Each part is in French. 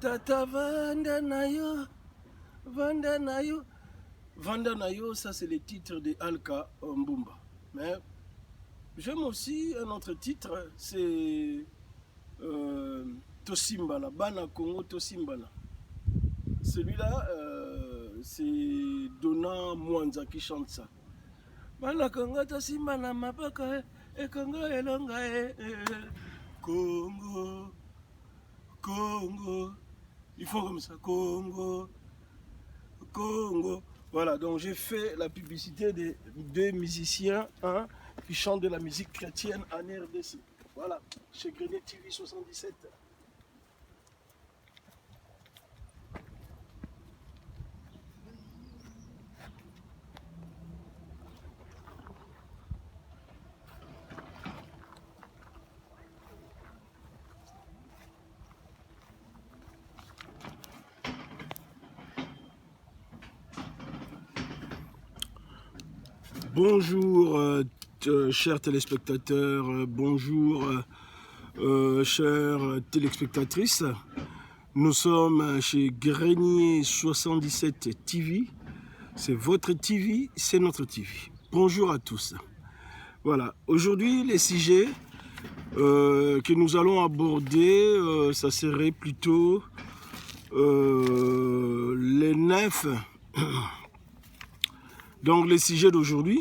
Tata Vanda Nayo, Vanda Nayo. Vanda Nayo, ça c'est le titre de Alka Mbumba. Mais j'aime aussi un autre titre, c'est Tosimbala, Bana Congo Tosimbala. Celui-là, c'est Donna Mwanza qui chante ça. Bana Congo Tosimbala, Mapaka, et Congo Elonga, Congo, Congo, il faut comme ça, Congo, Congo. Voilà, donc j'ai fait la publicité des deux musiciens qui chantent de la musique chrétienne en RDC. Voilà, chez Grenier TV 77. Bonjour chers téléspectateurs, bonjour chères téléspectatrices. Nous sommes chez Grenier 77 TV. C'est votre TV, c'est notre TV. Bonjour à tous. Voilà, aujourd'hui les sujets que nous allons aborder, ça serait plutôt les 9. Donc les sujets d'aujourd'hui,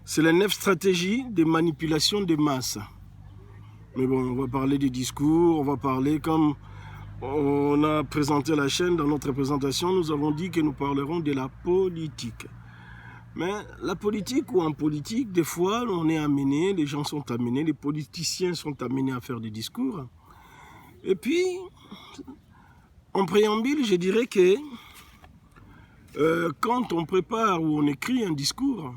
c'est les 9 stratégies de manipulation des masses. Mais bon, on va parler des discours, on va parler comme on a présenté la chaîne dans notre présentation, nous avons dit que nous parlerons de la politique. Mais la politique ou en politique, des fois on est amené, les gens sont amenés, les politiciens sont amenés à faire des discours. Et puis, en préambule, je dirais que quand on prépare ou on écrit un discours,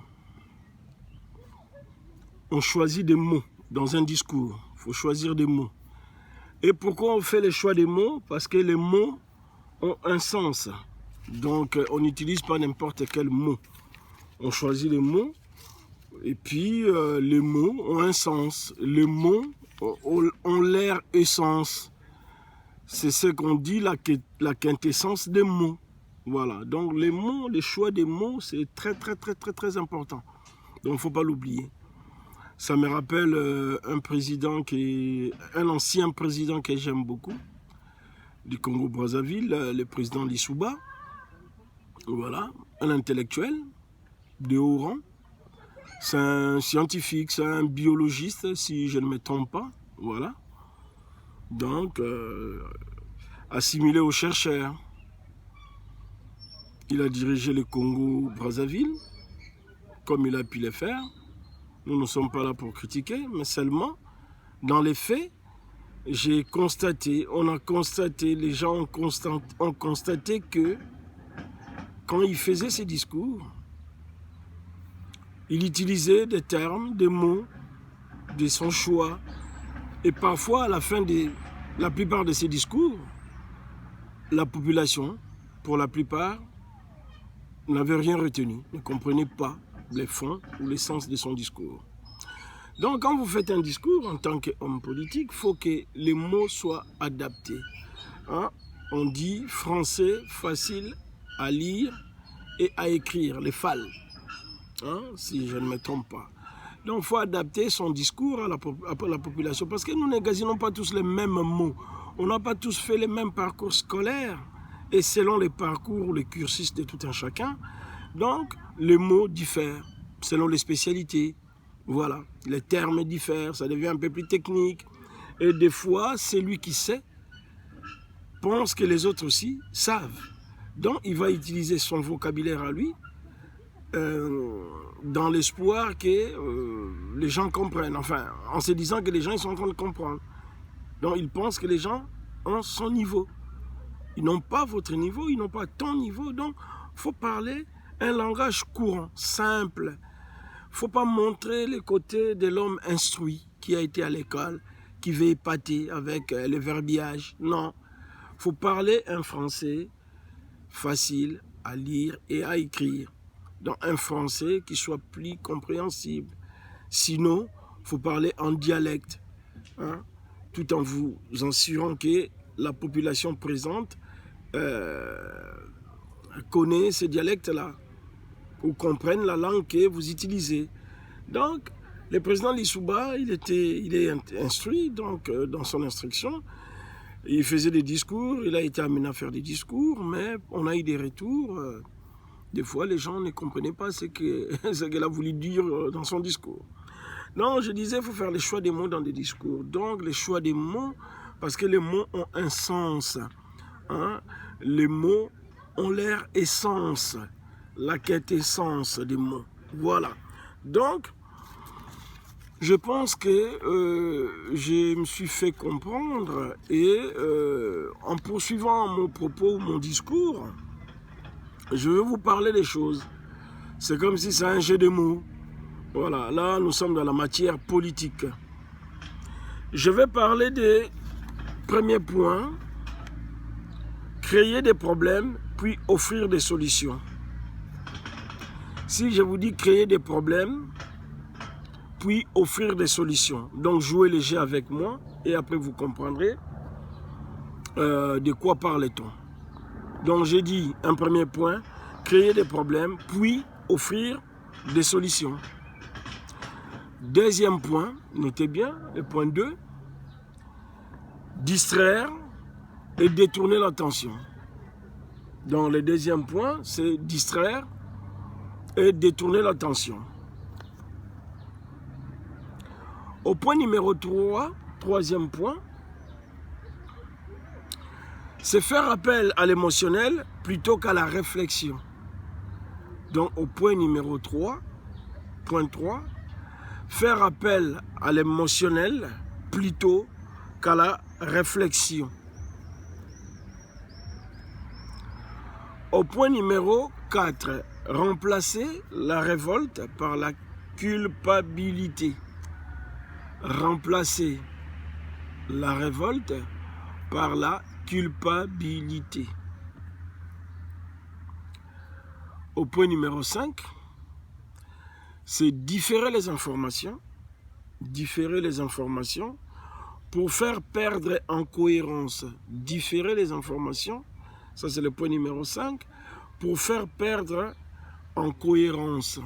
on choisit des mots dans un discours. Il faut choisir des mots. Et pourquoi on fait le choix des mots? Parce que les mots ont un sens. Donc on n'utilise pas n'importe quel mot. On choisit les mots et puis les mots ont un sens. Les mots ont leur essence. C'est ce qu'on dit la quintessence des mots. Voilà, donc les mots, les choix des mots, c'est très important. Donc il ne faut pas l'oublier. Ça me rappelle un ancien président que j'aime beaucoup, du Congo-Brazzaville, le président Lissouba. Voilà, un intellectuel de haut rang. C'est un scientifique, c'est un biologiste, si je ne me trompe pas. Voilà. Donc, assimilé aux chercheurs. Il a dirigé le Congo-Brazzaville, comme il a pu le faire. Nous ne sommes pas là pour critiquer, mais seulement, dans les faits, on a constaté, les gens ont constaté que quand il faisait ses discours, il utilisait des termes, des mots, de son choix. Et parfois, à la fin de la plupart de ses discours, la population, pour la plupart, n'avait rien retenu, ne comprenait pas les fonds ou l'essence de son discours. Donc quand vous faites un discours en tant qu'homme politique, il faut que les mots soient adaptés. On dit français facile à lire et à écrire, les FAL, si je ne me trompe pas. Donc il faut adapter son discours à la population, parce que nous n'engageons pas tous les mêmes mots. On n'a pas tous fait les mêmes parcours scolaires. Et selon les parcours, les cursus de tout un chacun, donc les mots diffèrent selon les spécialités. Voilà, les termes diffèrent, ça devient un peu plus technique. Et des fois, celui qui sait pense que les autres aussi savent. Donc il va utiliser son vocabulaire à lui dans l'espoir que les gens comprennent. Enfin, en se disant que les gens ils sont en train de comprendre. Donc il pense que les gens ont son niveau. Ils n'ont pas votre niveau, ils n'ont pas ton niveau. Donc, il faut parler un langage courant, simple. Il ne faut pas montrer les côtés de l'homme instruit qui a été à l'école, qui veut épater avec le verbiage. Non, il faut parler un français facile à lire et à écrire. Donc, un français qui soit plus compréhensible. Sinon, il faut parler en dialecte, tout en vous assurant que la population présente connaît ces dialectes-là, ou comprenne la langue que vous utilisez. Donc, le président Lissouba, il est instruit donc, dans son instruction. Il faisait des discours, il a été amené à faire des discours, mais on a eu des retours. Des fois, les gens ne comprenaient pas ce qu'elle a voulu dire dans son discours. Non, je disais, il faut faire les choix des mots dans des discours. Donc, les choix des mots, parce que les mots ont un sens. Hein? Les mots ont leur essence, la quête essence des mots. Voilà. Donc, je pense que je me suis fait comprendre et en poursuivant mon propos, mon discours, je vais vous parler des choses. C'est comme si c'est un jeu de mots. Voilà, là nous sommes dans la matière politique. Je vais parler des premiers points, créer des problèmes, puis offrir des solutions. Si je vous dis créer des problèmes, puis offrir des solutions. Donc jouez léger avec moi et après vous comprendrez de quoi parle-t-on. Donc j'ai dit un premier point, créer des problèmes, puis offrir des solutions. Deuxième point, notez bien, le point 2, distraire et détourner l'attention. Donc le deuxième point, c'est distraire et détourner l'attention. Au point numéro 3, troisième point, c'est faire appel à l'émotionnel plutôt qu'à la réflexion. Donc au point numéro 3, point 3, faire appel à l'émotionnel plutôt qu'à la réflexion. Au point numéro 4, remplacer la révolte par la culpabilité. Remplacer la révolte par la culpabilité. Au point numéro 5, c'est différer les informations pour faire perdre en cohérence. Différer les informations, ça c'est le point numéro 5, pour faire perdre en cohérence.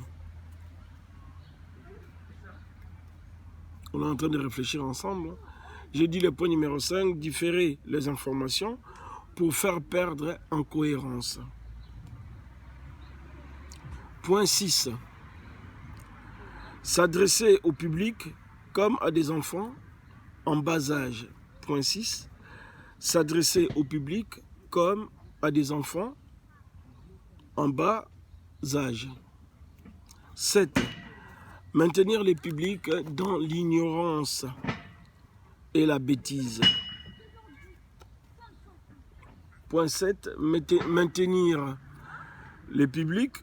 On est en train de réfléchir ensemble. J'ai dit le point numéro 5, différer les informations pour faire perdre en cohérence. Point 6. S'adresser au public comme à des enfants en bas âge. Point 6. S'adresser au public comme à des enfants en bas âge. 7. Maintenir les publics dans l'ignorance et la bêtise. Point 7. Maintenir les publics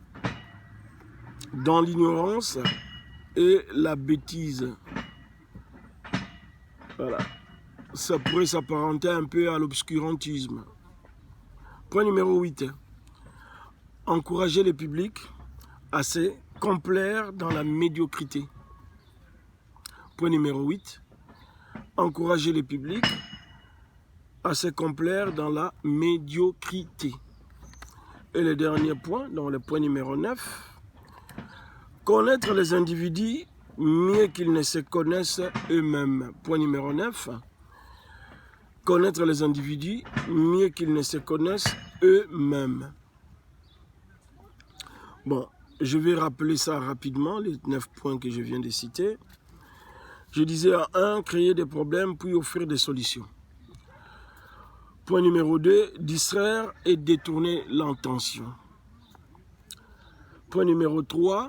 dans l'ignorance et la bêtise. Voilà. Ça pourrait s'apparenter un peu à l'obscurantisme. Point numéro 8. Encourager les publics à se complaire dans la médiocrité. Point numéro 8. Encourager les publics à se complaire dans la médiocrité. Et le dernier point, dans le point numéro 9, connaître les individus mieux qu'ils ne se connaissent eux-mêmes. Point numéro 9. Connaître les individus mieux qu'ils ne se connaissent eux-mêmes. Bon, je vais rappeler ça rapidement, les 9 points que je viens de citer. Je disais à 1, créer des problèmes puis offrir des solutions. Point numéro 2, distraire et détourner l'intention. Point numéro 3,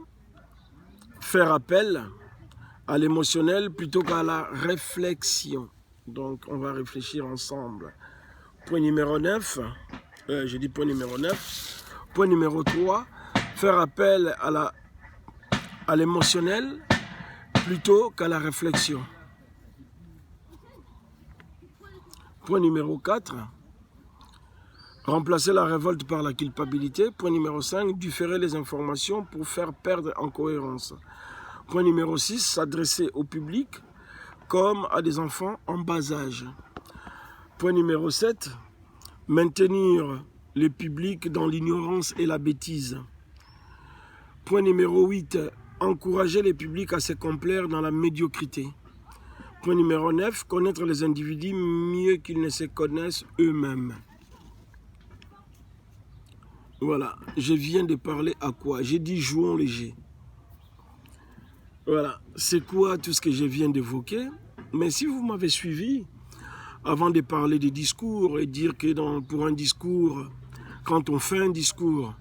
faire appel à l'émotionnel plutôt qu'à la réflexion. Donc, on va réfléchir ensemble. Point numéro 9, j'ai dit point numéro 9. Point numéro 3, faire appel à l'émotionnel plutôt qu'à la réflexion. Point numéro 4, remplacer la révolte par la culpabilité. Point numéro 5, différer les informations pour faire perdre en cohérence. Point numéro 6, s'adresser au public comme à des enfants en bas âge. Point numéro 7, maintenir le public dans l'ignorance et la bêtise. Point numéro 8, encourager les publics à se complaire dans la médiocrité. Point numéro 9, connaître les individus mieux qu'ils ne se connaissent eux-mêmes. Voilà, je viens de parler à quoi? J'ai dit jouons léger. Voilà, c'est quoi tout ce que je viens d'évoquer? Mais si vous m'avez suivi, avant de parler des discours et dire que pour un discours, quand on fait un discours,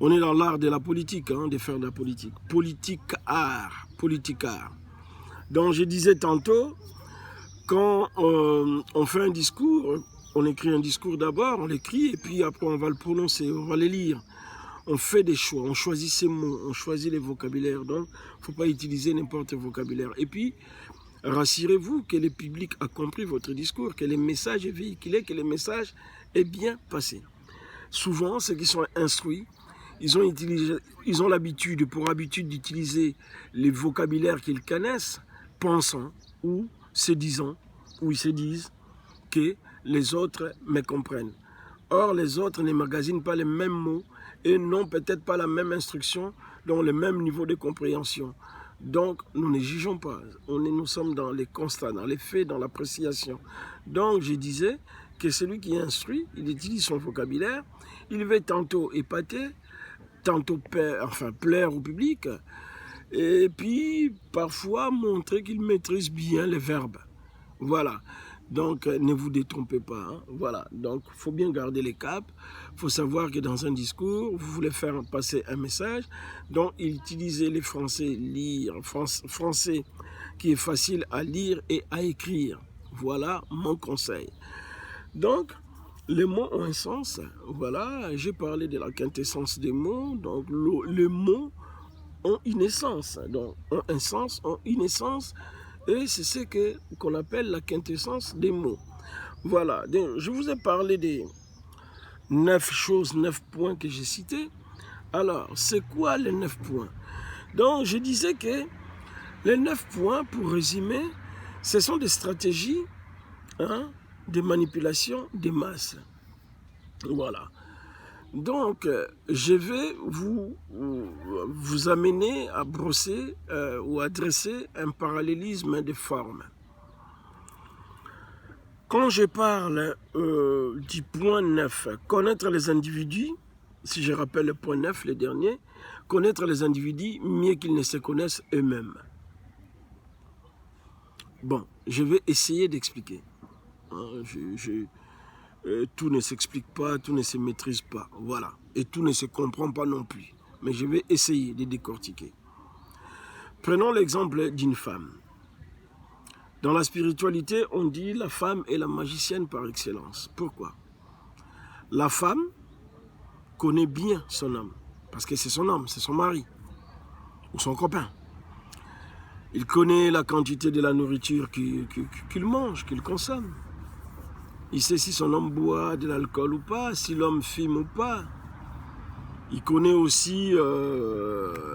on est dans l'art de la politique, de faire de la politique. Politique art. Donc je disais tantôt, quand on fait un discours, on écrit un discours d'abord, on l'écrit et puis après on va le prononcer, on va le lire. On fait des choix, on choisit ses mots, on choisit les vocabulaires. Donc il ne faut pas utiliser n'importe quel vocabulaire. Et puis, rassurez-vous que le public a compris votre discours, que le message est véhiculé, que le message est bien passé. Souvent, ceux qui sont instruits, ils ont l'habitude, pour habitude d'utiliser les vocabulaires qu'ils connaissent, pensant ou se disant, ou ils se disent que les autres me comprennent. Or, les autres ne magasinent pas les mêmes mots et n'ont peut-être pas la même instruction, donc le même niveau de compréhension. Donc, nous ne jugeons pas. Nous sommes dans les constats, dans les faits, dans l'appréciation. Donc, je disais que celui qui est instruit, il utilise son vocabulaire, il veut tantôt épater, tantôt plaire au public, et puis parfois montrer qu'il maîtrise bien les verbes. Voilà. Donc, ne vous détrompez pas. Voilà. Donc, il faut bien garder les caps. Il faut savoir que dans un discours, vous voulez faire passer un message. Donc, utilisez les français, français qui est facile à lire et à écrire. Voilà mon conseil. Donc, les mots ont un sens. Voilà, j'ai parlé de la quintessence des mots. Donc, les mots ont une essence. Donc, ont un sens, ont une essence. Et c'est ce qu'on appelle la quintessence des mots. Voilà, donc, je vous ai parlé des 9 choses, 9 points que j'ai cités. Alors, c'est quoi les 9 points? Donc, je disais que les 9 points, pour résumer, ce sont des stratégies de manipulation des masses. Voilà. Donc, je vais vous amener à brosser ou à dresser un parallélisme des formes. Quand je parle du point 9, connaître les individus, si je rappelle le point 9, le dernier, connaître les individus mieux qu'ils ne se connaissent eux-mêmes. Bon, je vais essayer d'expliquer. Tout ne s'explique pas, tout ne se maîtrise pas, voilà. Et tout ne se comprend pas non plus. Mais je vais essayer de décortiquer. Prenons l'exemple d'une femme. Dans la spiritualité, on dit la femme est la magicienne par excellence. Pourquoi? La femme connaît bien son homme, parce que c'est son homme, c'est son mari, ou son copain. Il connaît la quantité de la nourriture qu'il mange, qu'il consomme. Il sait si son homme boit de l'alcool ou pas, si l'homme fume ou pas. Il connaît aussi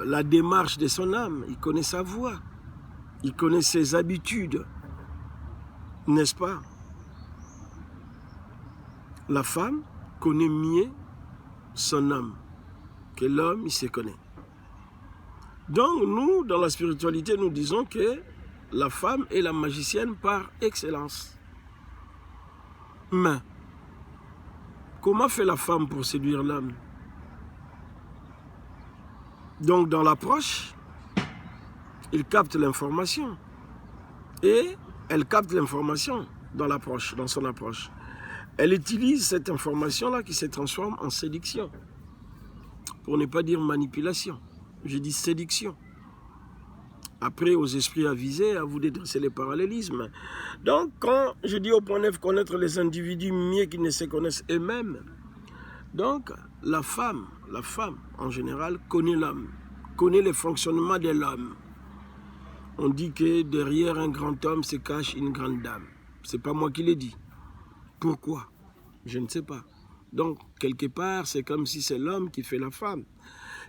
la démarche de son âme, il connaît sa voix, il connaît ses habitudes, n'est-ce pas? La femme connaît mieux son homme que l'homme, il se connaît. Donc nous, dans la spiritualité, nous disons que la femme est la magicienne par excellence. Mais, comment fait la femme pour séduire l'homme? Donc, dans l'approche, il capte l'information. Et elle capte l'information dans l'approche, dans son approche. Elle utilise cette information-là qui se transforme en séduction. Pour ne pas dire manipulation. Je dis séduction. Après, aux esprits avisés, à vous de dresser les parallélismes. Donc, quand je dis au point 9, connaître les individus mieux qu'ils ne se connaissent eux-mêmes, donc, la femme en général, connaît l'homme, connaît le fonctionnement de l'homme. On dit que derrière un grand homme se cache une grande dame. Ce n'est pas moi qui l'ai dit. Pourquoi? Je ne sais pas. Donc, quelque part, c'est comme si c'est l'homme qui fait la femme.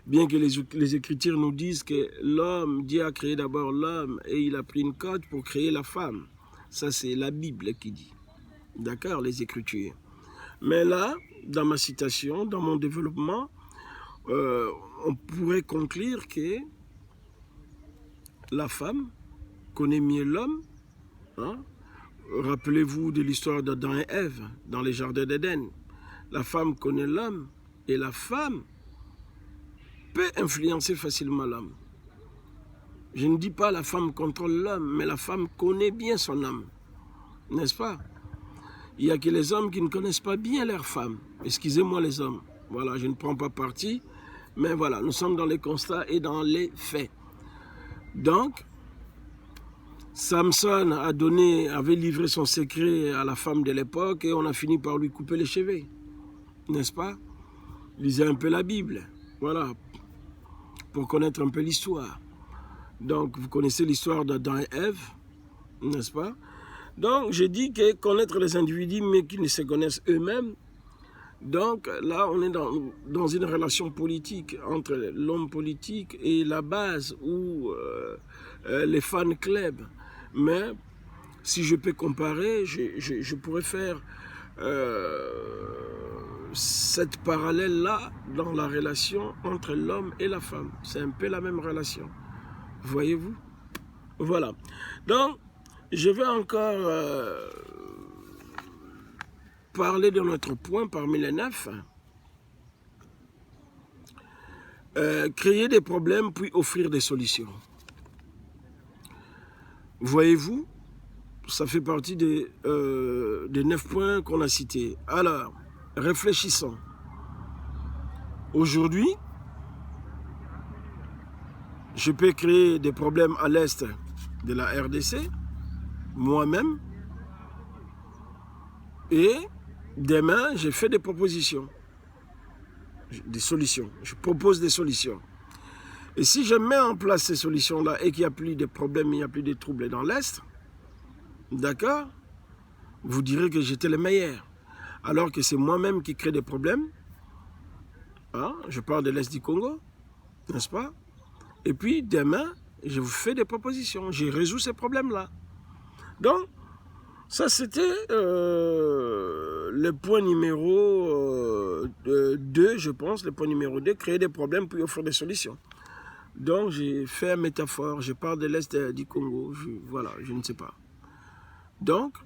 Bien que les Écritures nous disent que l'homme, Dieu a créé d'abord l'homme et il a pris une cote pour créer la femme. Ça, c'est la Bible qui dit. d'accord, les Écritures. Mais là, dans ma citation, dans mon développement, on pourrait conclure que la femme connaît mieux l'homme. Hein? Rappelez-vous de l'histoire d'Adam et Ève dans les jardins d'Éden. La femme connaît l'homme et la femme peut influencer facilement l'homme. Je ne dis pas la femme contrôle l'homme, mais la femme connaît bien son homme. N'est-ce pas? Il n'y a que les hommes qui ne connaissent pas bien leur femme. Excusez-moi les hommes. Voilà, je ne prends pas parti. Mais voilà, nous sommes dans les constats et dans les faits. Donc, Samson avait livré son secret à la femme de l'époque et on a fini par lui couper les cheveux. N'est-ce pas? Lisez un peu la Bible. Voilà, pour connaître un peu l'histoire. Donc, vous connaissez l'histoire d'Adam et Ève, n'est-ce pas? Donc, je dis que connaître les individus, mais qui ne se connaissent eux-mêmes, donc là, on est dans une relation politique entre l'homme politique et la base ou les fan clubs. Mais si je peux comparer, je pourrais faire cette parallèle-là dans la relation entre l'homme et la femme. C'est un peu la même relation. Voyez-vous? Voilà. Donc, je vais encore parler de notre point parmi les 9. Créer des problèmes puis offrir des solutions. Voyez-vous? Ça fait partie des 9 points qu'on a cités. Alors, réfléchissons. Aujourd'hui, je peux créer des problèmes à l'est de la RDC, moi-même, et demain, j'ai fait des propositions, des solutions. Je propose des solutions. Et si je mets en place ces solutions-là et qu'il n'y a plus de problèmes, il n'y a plus de troubles dans l'est, d'accord, vous direz que j'étais le meilleur. Alors que c'est moi-même qui crée des problèmes. Hein? Je parle de l'est du Congo, n'est-ce pas? Et puis demain, je vous fais des propositions. J'ai résolu ces problèmes-là. Donc, ça c'était le point numéro 2, je pense. Le point numéro 2, créer des problèmes puis offrir des solutions. Donc, j'ai fait une métaphore. Je parle de l'est du Congo. Voilà, je ne sais pas. Donc,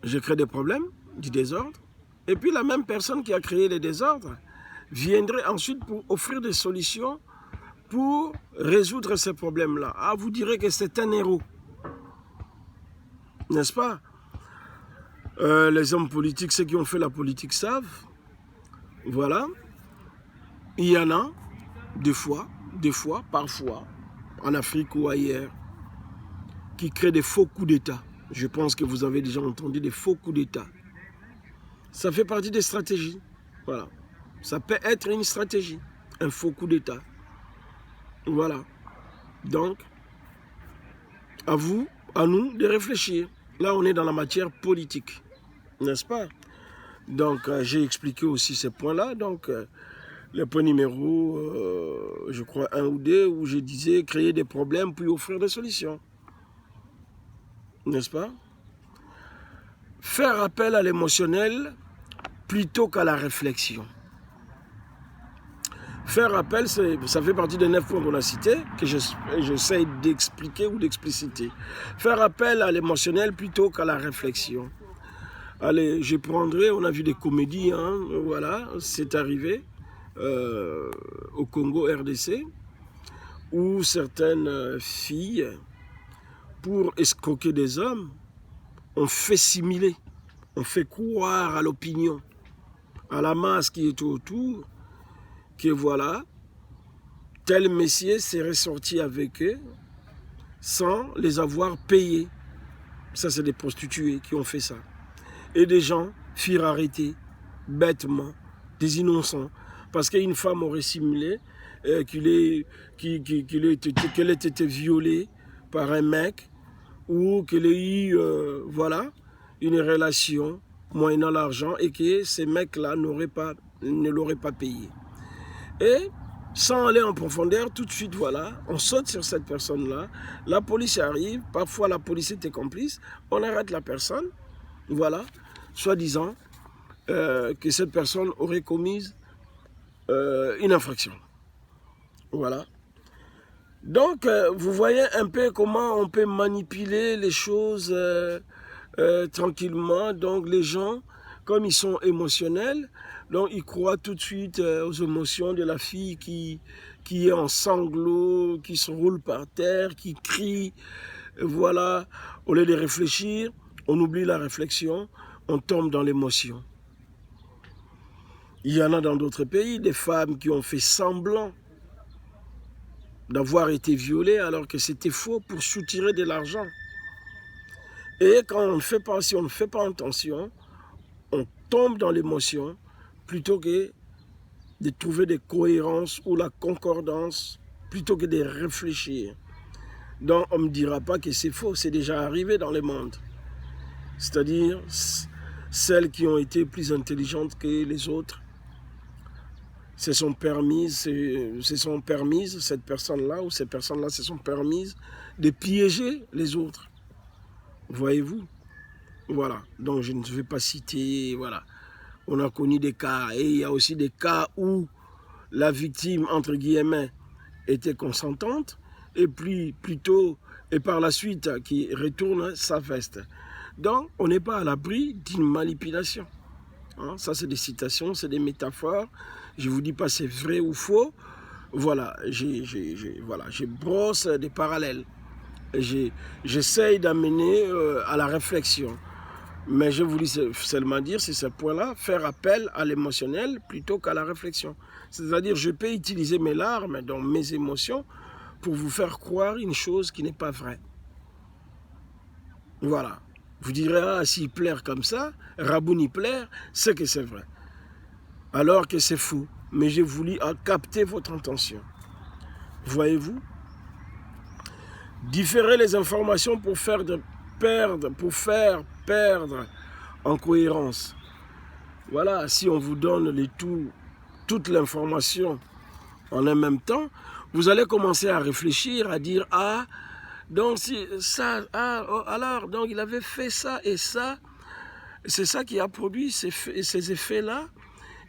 je crée des problèmes, du désordre. Et puis, la même personne qui a créé les désordres viendrait ensuite pour offrir des solutions pour résoudre ces problèmes-là. Ah, vous direz que c'est un héros. N'est-ce pas? Les hommes politiques, ceux qui ont fait la politique savent. Voilà. Il y en a, des fois, parfois, en Afrique ou ailleurs, qui créent des faux coups d'État. Je pense que vous avez déjà entendu des faux coups d'État. Ça fait partie des stratégies. Voilà. Ça peut être une stratégie, un faux coup d'État. Voilà. Donc, à vous, à nous de réfléchir. Là, on est dans la matière politique, n'est-ce pas? Donc, j'ai expliqué aussi ces points-là. Donc, le point numéro, je crois, 1 ou 2, où je disais créer des problèmes puis offrir des solutions. N'est-ce pas? Faire appel à l'émotionnel plutôt qu'à la réflexion. Faire appel, ça fait partie des 9 points qu'on a cités, que j'essaie d'expliquer ou d'expliciter. Faire appel à l'émotionnel plutôt qu'à la réflexion. Allez, je prendrai, on a vu des comédies, hein, voilà, c'est arrivé au Congo RDC, où certaines filles, pour escroquer des hommes, ont fait simuler, ont fait croire à l'opinion, à la masse qui est autour, que voilà, tel messier s'est ressorti avec eux sans les avoir payés. Ça, c'est des prostituées qui ont fait ça. Et des gens firent arrêter bêtement, des innocents, parce qu'une femme aurait simulé qu'elle ait été violée par un mec ou qu'elle ait eu voilà, une relation moyennant l'argent et que ces mecs-là ne l'auraient pas payé. Et sans aller en profondeur, tout de suite, voilà, on saute sur cette personne-là, la police arrive, parfois la police était complice, on arrête la personne, voilà, soi-disant que cette personne aurait commis une infraction. Voilà. Donc, vous voyez un peu comment on peut manipuler les choses tranquillement. Donc, les gens, comme ils sont émotionnels, donc ils croient tout de suite aux émotions de la fille qui est en sanglots, qui se roule par terre, qui crie. Voilà, au lieu de réfléchir, on oublie la réflexion, on tombe dans l'émotion. Il y en a dans d'autres pays, des femmes qui ont fait semblant d'avoir été violées alors que c'était faux pour soutirer de l'argent. Et quand on ne fait pas, si on ne fait pas attention, on tombe dans l'émotion plutôt que de trouver des cohérences ou la concordance, plutôt que de réfléchir. Donc on ne me dira pas que c'est faux, c'est déjà arrivé dans le monde. C'est-à-dire celles qui ont été plus intelligentes que les autres se sont permises, cette personne-là ou ces personnes-là se sont permises de piéger les autres. Voyez-vous? Voilà. Donc je ne vais pas citer, voilà. On a connu des cas, et il y a aussi des cas où la victime, entre guillemets, était consentante, et puis plutôt, et par la suite, qui retourne sa veste. Donc, on n'est pas à l'abri d'une manipulation. Hein, ça, c'est des citations, c'est des métaphores. Je ne vous dis pas c'est vrai ou faux. Voilà, je brosse des parallèles. J'essaye d'amener à la réflexion. Mais je voulais seulement dire, c'est ce point-là, faire appel à l'émotionnel plutôt qu'à la réflexion. C'est-à-dire, je peux utiliser mes larmes, donc mes émotions, pour vous faire croire une chose qui n'est pas vraie. Voilà. Vous direz, ah, s'il pleure comme ça, Raboun y pleure, c'est que c'est vrai. Alors que c'est fou. Mais j'ai voulu capter votre intention. Voyez-vous? Différer les informations pour faire perdre en cohérence. Voilà, si on vous donne toute l'information en un même temps, vous allez commencer à réfléchir, à dire, ah, donc ça, alors, donc il avait fait ça et ça, c'est ça qui a produit ces effets-là,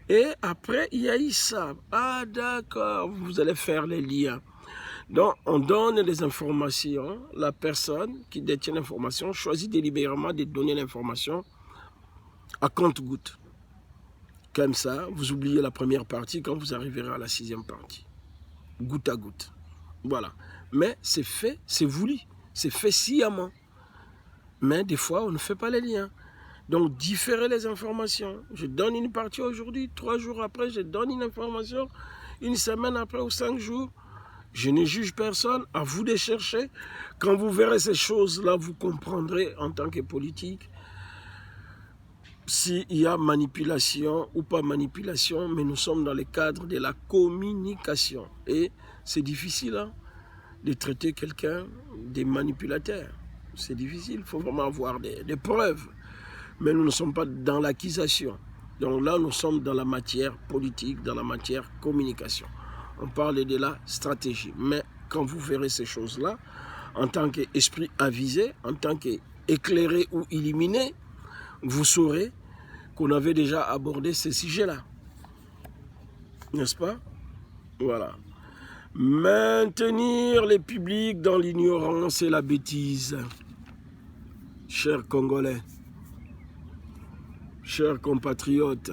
et après il y a eu ça. Ah d'accord, vous allez faire les liens. Donc on donne les informations, la personne qui détient l'information choisit délibérément de donner l'information à compte-gouttes. Comme ça, vous oubliez la première partie quand vous arriverez à la 6e partie. Goutte à goutte. Voilà. Mais c'est fait, c'est voulu, c'est fait sciemment. Mais des fois, on ne fait pas les liens. Donc, différer les informations. Je donne une partie aujourd'hui, 3 jours après, je donne une information, une semaine après ou 5 jours. Je ne juge personne, à vous de chercher. Quand vous verrez ces choses-là, vous comprendrez en tant que politique s'il y a manipulation ou pas manipulation, mais nous sommes dans le cadre de la communication. Et c'est difficile hein, de traiter quelqu'un des manipulateurs. C'est difficile, il faut vraiment avoir des preuves. Mais nous ne sommes pas dans l'accusation. Donc là, nous sommes dans la matière politique, dans la matière communication. On parle de la stratégie. Mais quand vous verrez ces choses-là, en tant qu'esprit avisé, en tant qu'éclairé ou illuminé, vous saurez qu'on avait déjà abordé ces sujets-là. N'est-ce pas? Voilà. Maintenir les publics dans l'ignorance et la bêtise. Chers Congolais, chers compatriotes,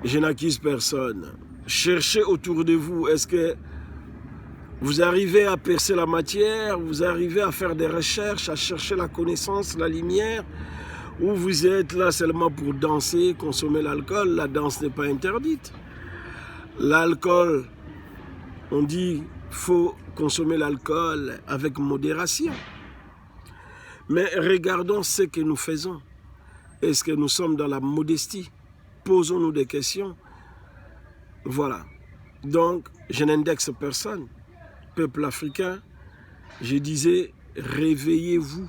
je n'accuse personne. Cherchez autour de vous, est-ce que vous arrivez à percer la matière, vous arrivez à faire des recherches, à chercher la connaissance, la lumière, ou vous êtes là seulement pour danser, consommer l'alcool? La danse n'est pas interdite. L'alcool, on dit, faut consommer l'alcool avec modération. Mais regardons ce que nous faisons. Est-ce que nous sommes dans la modestie? Posons-nous des questions. Voilà. Donc, je n'indexe personne. Peuple africain, je disais, réveillez-vous.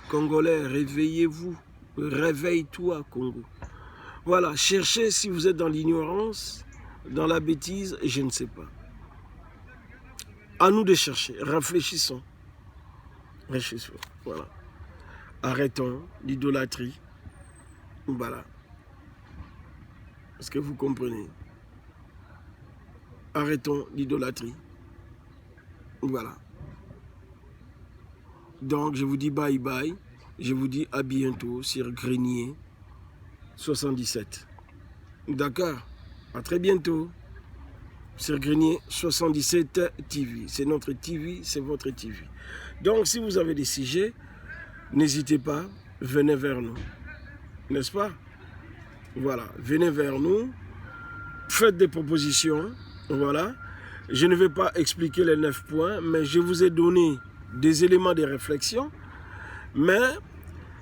Congolais, réveillez-vous. Réveille-toi, Congo. Voilà, cherchez si vous êtes dans l'ignorance, dans la bêtise, je ne sais pas. À nous de chercher, réfléchissons. Réfléchissons, voilà. Arrêtons l'idolâtrie. Voilà. Est-ce que vous comprenez? Arrêtons l'idolâtrie. Voilà. Donc, je vous dis bye bye. Je vous dis à bientôt sur Grenier 77. D'accord? À très bientôt sur Grenier 77 TV. C'est notre TV, c'est votre TV. Donc, si vous avez des sujets, n'hésitez pas, venez vers nous. N'est-ce pas? Voilà, venez vers nous, faites des propositions. Voilà. Je ne vais pas expliquer les 9 points, mais je vous ai donné des éléments de réflexion. Mais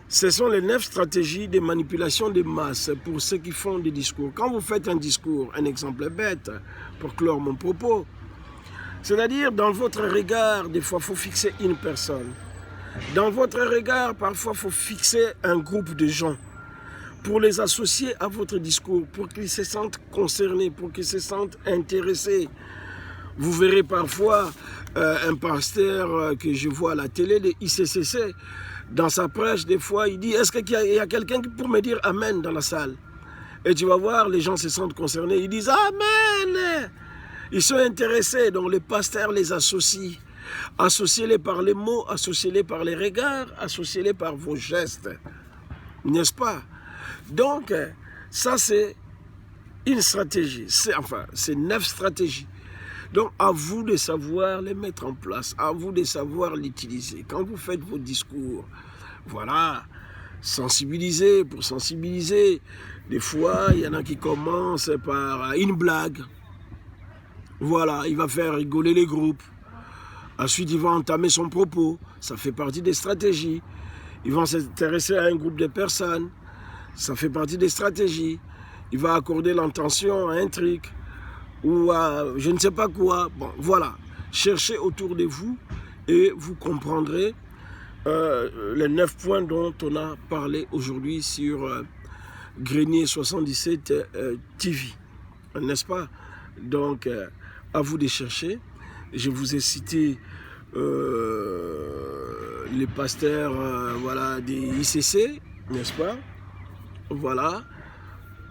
ce sont les 9 stratégies de manipulation des masses pour ceux qui font des discours. Quand vous faites un discours, un exemple bête, pour clore mon propos, c'est-à-dire dans votre regard, des fois, il faut fixer une personne. Dans votre regard, parfois, il faut fixer un groupe de gens pour les associer à votre discours, pour qu'ils se sentent concernés, pour qu'ils se sentent intéressés. Vous verrez parfois un pasteur que je vois à la télé de ICCC, dans sa prêche, des fois, il dit, est-ce qu'il y a quelqu'un pour me dire Amen dans la salle? Et tu vas voir, les gens se sentent concernés, ils disent Amen. Ils sont intéressés, donc les pasteurs les associent. Associez-les par les mots, associez-les par les regards, associez-les par vos gestes. N'est-ce pas? Donc, ça c'est une stratégie. C'est 9 stratégies. Donc, à vous de savoir les mettre en place, à vous de savoir l'utiliser. Quand vous faites vos discours, voilà, sensibiliser pour sensibiliser. Des fois, il y en a qui commencent par une blague. Voilà, il va faire rigoler les groupes. Ensuite, il va entamer son propos. Ça fait partie des stratégies. Ils vont s'intéresser à un groupe de personnes. Ça fait partie des stratégies. Il va accorder l'intention à un truc ou à je ne sais pas quoi. Bon, voilà. Cherchez autour de vous et vous comprendrez les 9 points dont on a parlé aujourd'hui sur Grenier 77 TV. N'est-ce pas? Donc, à vous de chercher. Je vous ai cité les pasteurs voilà, des ICC, n'est-ce pas? Voilà.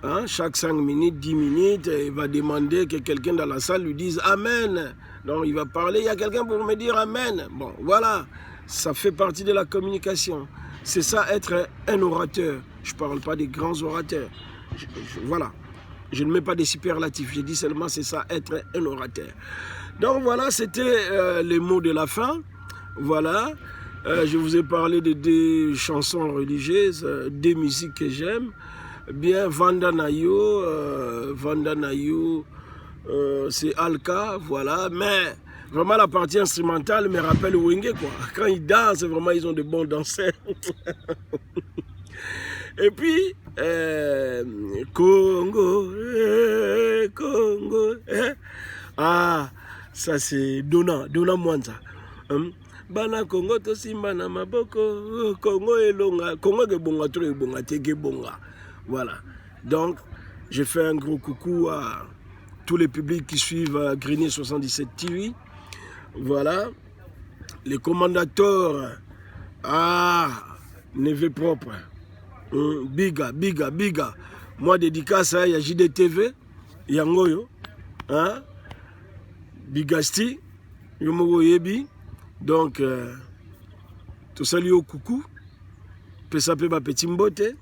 Hein, chaque 5 minutes, 10 minutes, il va demander que quelqu'un dans la salle lui dise Amen. Donc il va parler, il y a quelqu'un pour me dire Amen. Bon, voilà, ça fait partie de la communication. C'est ça être un orateur. Je ne parle pas des grands orateurs. Voilà, je ne mets pas des superlatifs, je dis seulement c'est ça être un orateur. Donc voilà, c'était les mots de la fin. Voilà, je vous ai parlé de 2 chansons religieuses, 2 musiques que j'aime. Bien, Vanda Nayo, c'est Alka, voilà, mais vraiment la partie instrumentale me rappelle Wenge, quoi. Quand ils dansent, vraiment, ils ont de bons danseurs. Et puis, Congo, Congo, ah, ça c'est Dona Mwanza. Bana Congo to simba na maboko, Congo elonga, Congo ke bonga to bonga te ke bonga. Voilà. Donc, je fais un gros coucou à tous les publics qui suivent Grenier 77 TV. Voilà. Les commandateurs, neveu propre. Biga. Moi, dédicace à JDTV, Yangoyo, hein? Bigasti, Yomogo Yebi. Donc, tout salut au coucou. Pesape ba petit mbote.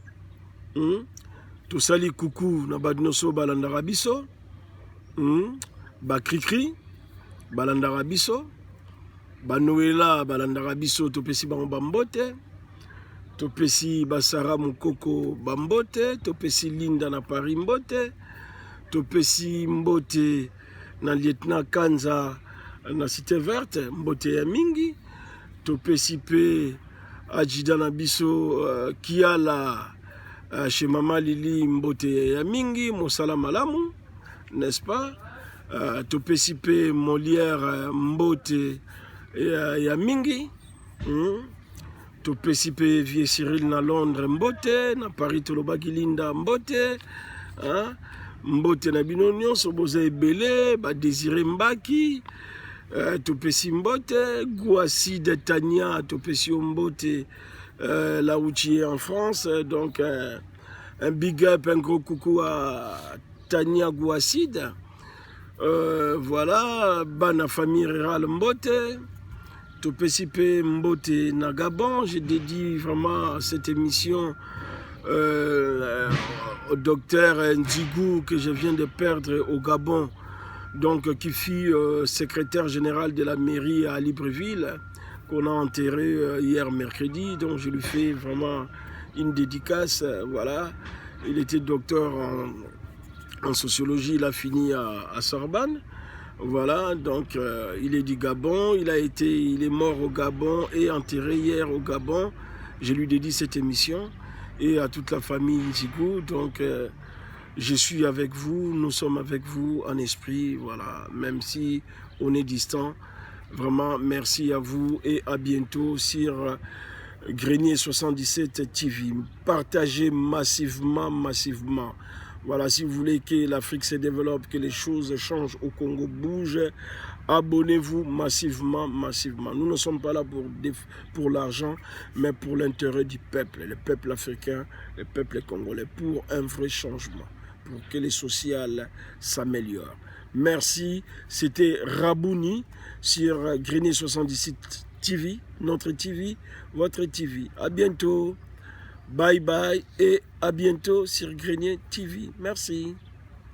Tout salut coucou na badnoso balandara biso. Ba krikri balandara biso. Ba Noela balandara biso to pesi bango bambote. To pesi Basara Mukoko bambote, to pesi Linda na Paris mbote. To pesi mbote na lieutenant Kanza na Cité Verte mbote ya mingi. To pesi pe Ajida na biso Kiala chez Mama Lili mbote ya mingi mosala malamu, n'est-ce pas? To pesi pe Molière mbote ya mingi. To pesi pe Vieux Cyril na Londres mbote, na Paris tolobaki Linda mbote, hein? Mbote na bino nyonso boza ebele, ba Désiré Mbaki, to pesi mbote, Gouassi de Tania, to pesi mbote là où tu es en France. Donc, un big up, un gros coucou à Tania Gouassid. Voilà, Bana famille Rural Mbote. Topesipe Mbote Nagabon. Je dédie vraiment cette émission au docteur Ndigou que je viens de perdre au Gabon, donc qui fut secrétaire général de la mairie à Libreville, qu'on a enterré hier mercredi. Donc je lui fais vraiment une dédicace. Voilà, il était docteur en sociologie, il a fini à Sorbonne. Voilà, donc il est du Gabon, il est mort au Gabon et enterré hier au Gabon. Je lui dédie cette émission et à toute la famille Ndigou. Donc je suis avec vous, nous sommes avec vous en esprit, voilà, même si on est distant. Vraiment, merci à vous et à bientôt sur Grenier 77 TV. Partagez massivement. Voilà, si vous voulez que l'Afrique se développe, que les choses changent au Congo, bougent, abonnez-vous massivement. Nous ne sommes pas là pour l'argent, mais pour l'intérêt du peuple, le peuple africain, le peuple congolais, pour un vrai changement, pour que les sociales s'améliorent. Merci, c'était Rabouni sur Grenier 77 TV, notre TV, votre TV. À bientôt. Bye bye et à bientôt sur Grenier TV. Merci.